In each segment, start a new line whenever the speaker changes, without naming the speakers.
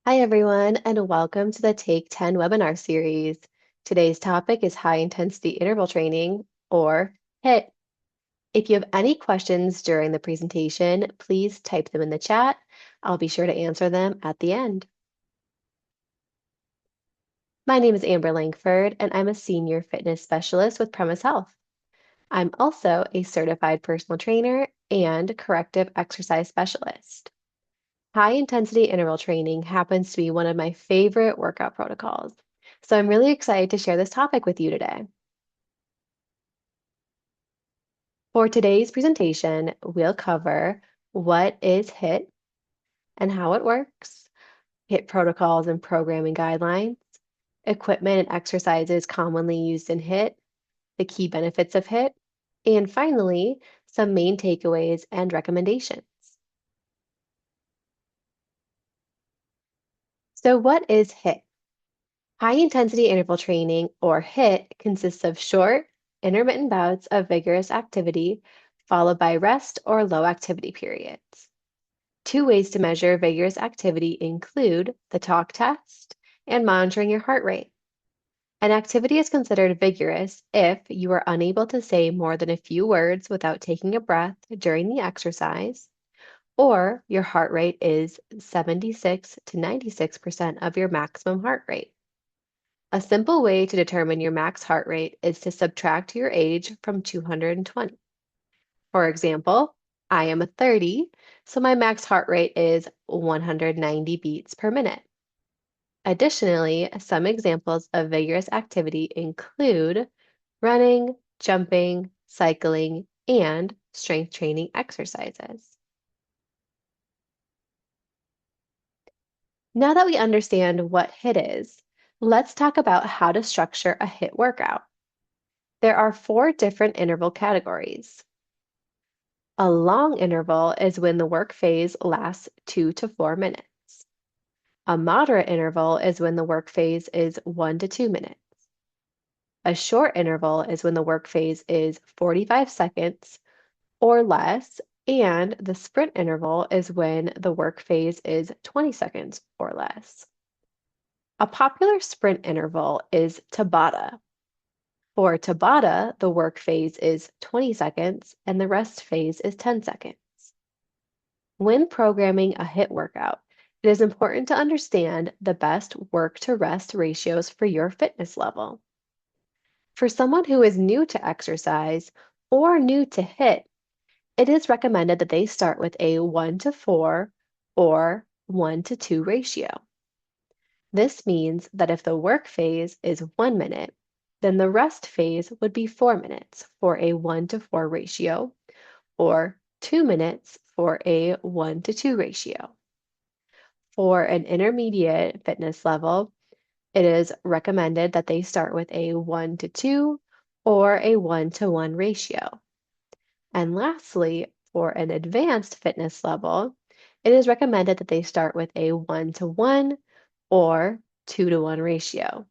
Hi, everyone, and welcome to the Take 10 webinar series. Today's topic is high intensity interval training, or HIIT. If you have any questions during the presentation, please type them in the chat. I'll be sure to answer them at the end. My name is Amber Langford, and I'm a senior fitness specialist with Premise Health. I'm also a certified personal trainer and corrective exercise specialist. High intensity interval training happens to be one of my favorite workout protocols, so I'm really excited to share this topic with you today. For today's presentation, we'll cover what is HIIT and how it works, HIIT protocols and programming guidelines, equipment and exercises commonly used in HIIT, the key benefits of HIIT, and finally, some main takeaways and recommendations. So what is HIIT? High-intensity interval training, or HIIT, consists of short, intermittent bouts of vigorous activity followed by rest or low activity periods. Two ways to measure vigorous activity include the talk test and monitoring your heart rate. An activity is considered vigorous if you are unable to say more than a few words without taking a breath during the exercise, or your heart rate is 76 to 96% of your maximum heart rate. A simple way to determine your max heart rate is to subtract your age from 220. For example, I am a 30, so my max heart rate is 190 beats per minute. Additionally, some examples of vigorous activity include running, jumping, cycling, and strength training exercises. Now that we understand what HIIT is, let's talk about how to structure a HIIT workout. There are 4 different interval categories. A long interval is when the work phase lasts 2 to 4 minutes. A moderate interval is when the work phase is 1 to 2 minutes. A short interval is when the work phase is 45 seconds or less, and the sprint interval is when the work phase is 20 seconds or less. A popular sprint interval is Tabata. For Tabata, the work phase is 20 seconds and the rest phase is 10 seconds. When programming a HIIT workout, it is important to understand the best work to rest ratios for your fitness level. For someone who is new to exercise or new to HIIT, it is recommended that they start with a 1 to 4 or 1 to 2 ratio. This means that if the work phase is 1 minute, then the rest phase would be 4 minutes for a 1 to 4 ratio, or 2 minutes for a 1 to 2 ratio. For an intermediate fitness level, it is recommended that they start with a 1 to 2 or a 1 to 1 ratio. And lastly, for an advanced fitness level, it is recommended that they start with a 1 to 1 or 2 to 1 ratio.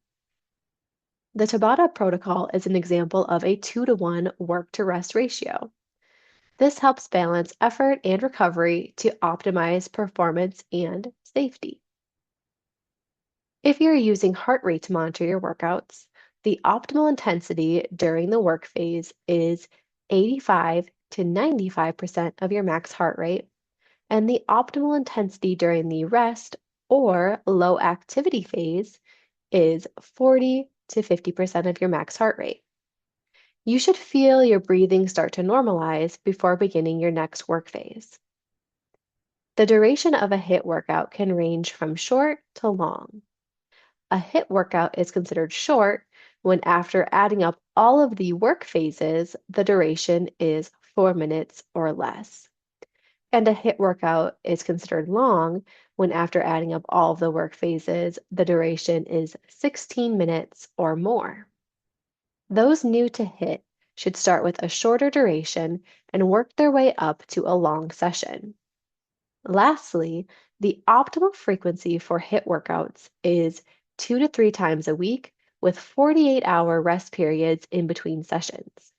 The Tabata protocol is an example of a 2 to 1 work to rest ratio. This helps balance effort and recovery to optimize performance and safety. If you're using heart rate to monitor your workouts, the optimal intensity during the work phase is 85 to 95% of your max heart rate, and the optimal intensity during the rest or low activity phase is 40 to 50% of your max heart rate. You should feel your breathing start to normalize before beginning your next work phase. The duration of a HIIT workout can range from short to long. A HIIT workout is considered short when, after adding up all of the work phases, the duration is 4 minutes or less. And a HIIT workout is considered long when, after adding up all of the work phases, the duration is 16 minutes or more. Those new to HIIT should start with a shorter duration and work their way up to a long session. Lastly, the optimal frequency for HIIT workouts is 2 to 3 times a week with 48-hour rest periods in between sessions.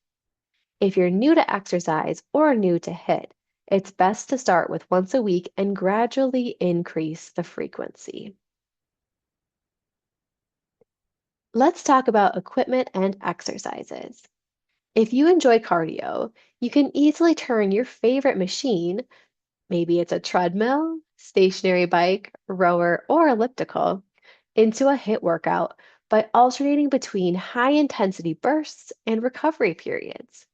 If you're new to exercise or new to HIIT, it's best to start with once a week and gradually increase the frequency. Let's talk about equipment and exercises. If you enjoy cardio, you can easily turn your favorite machine, maybe it's a treadmill, stationary bike, rower, or elliptical, into a HIIT workout by alternating between high intensity bursts and recovery periods.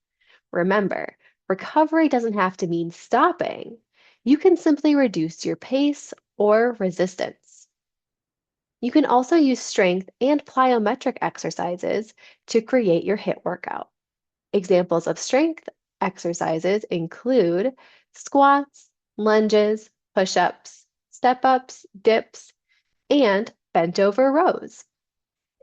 Remember, recovery doesn't have to mean stopping. You can simply reduce your pace or resistance. You can also use strength and plyometric exercises to create your HIIT workout. Examples of strength exercises include squats, lunges, push ups, step ups, dips, and bent over rows.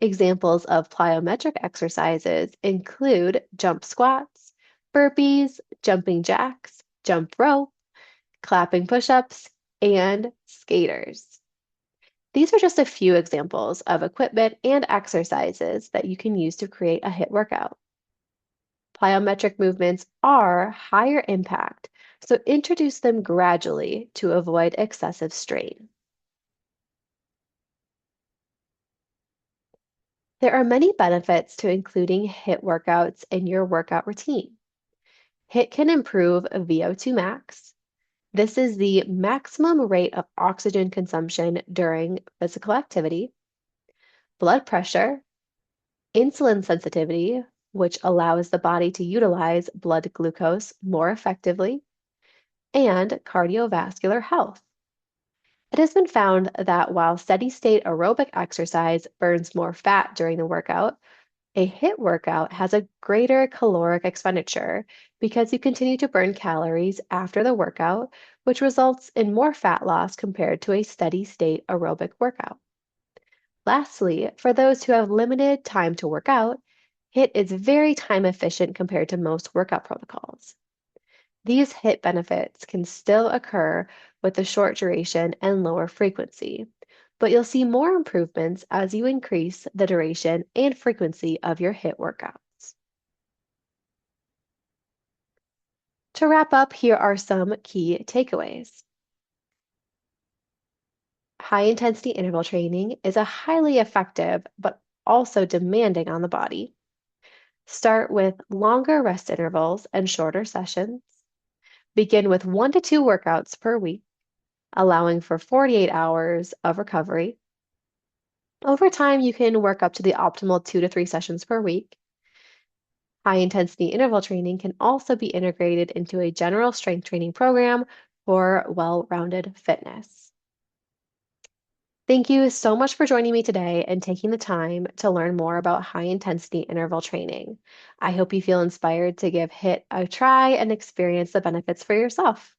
Examples of plyometric exercises include jump squats, burpees, jumping jacks, jump rope, clapping push ups, and skaters. These are just a few examples of equipment and exercises that you can use to create a HIIT workout. Plyometric movements are higher impact, so introduce them gradually to avoid excessive strain. There are many benefits to including HIIT workouts in your workout routine. HIIT can improve VO2 max. This is the maximum rate of oxygen consumption during physical activity, blood pressure, insulin sensitivity, which allows the body to utilize blood glucose more effectively, and cardiovascular health. It has been found that while steady state aerobic exercise burns more fat during the workout, a HIIT workout has a greater caloric expenditure because you continue to burn calories after the workout, which results in more fat loss compared to a steady state aerobic workout. Lastly, for those who have limited time to work out, HIIT is very time efficient compared to most workout protocols. These HIIT benefits can still occur with the short duration and lower frequency, but you'll see more improvements as you increase the duration and frequency of your HIIT workouts. To wrap up, here are some key takeaways. High intensity interval training is a highly effective but also demanding on the body. Start with longer rest intervals and shorter sessions. Begin with 1 to 2 workouts per week, allowing for 48 hours of recovery. Over time, you can work up to the optimal 2 to 3 sessions per week. High intensity interval training can also be integrated into a general strength training program for well rounded fitness. Thank you so much for joining me today and taking the time to learn more about high intensity interval training. I hope you feel inspired to give HIIT a try and experience the benefits for yourself.